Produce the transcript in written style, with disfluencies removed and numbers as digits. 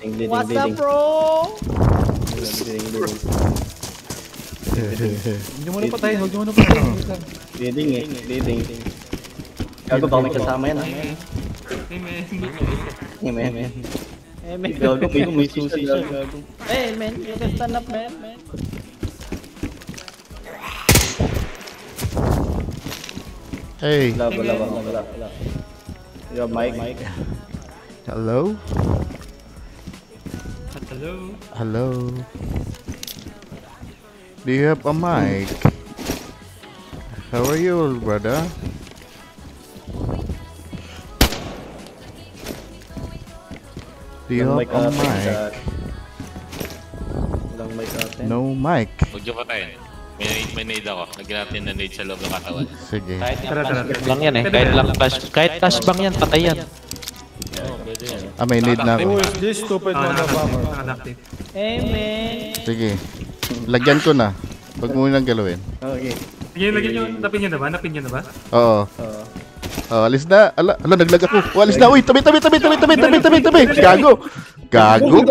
What's up, bro? Huwag nyo muna patayin, huwag nyo muna patayin. Bleeding eh, bleeding. Gago ba may kasama yan ah? Men. Gago, may susi siya, gago. Hey, man, you can stand up, man. Hey. Wala. You have mic? Hello? Hello? Do you have a mic? How are you, brother? Do you have a mic? Walang mic natin. No mic. Huwag nyo patayin. May nade ako. Lagyan natin na nade sa loob ng katawan. Sige. Lang yan eh. Kahit flashbang yan, patay yan. Ah, may need na ako. This stupid motherfucker. Hey, man. Sige. Lagyan ko na. Huwag mo nang galawin. Okay. Lagyan nyo, napin nyo na ba? Oo. Alis na. Ala, naglag ako. Alis na. Uy, tabi. Gago.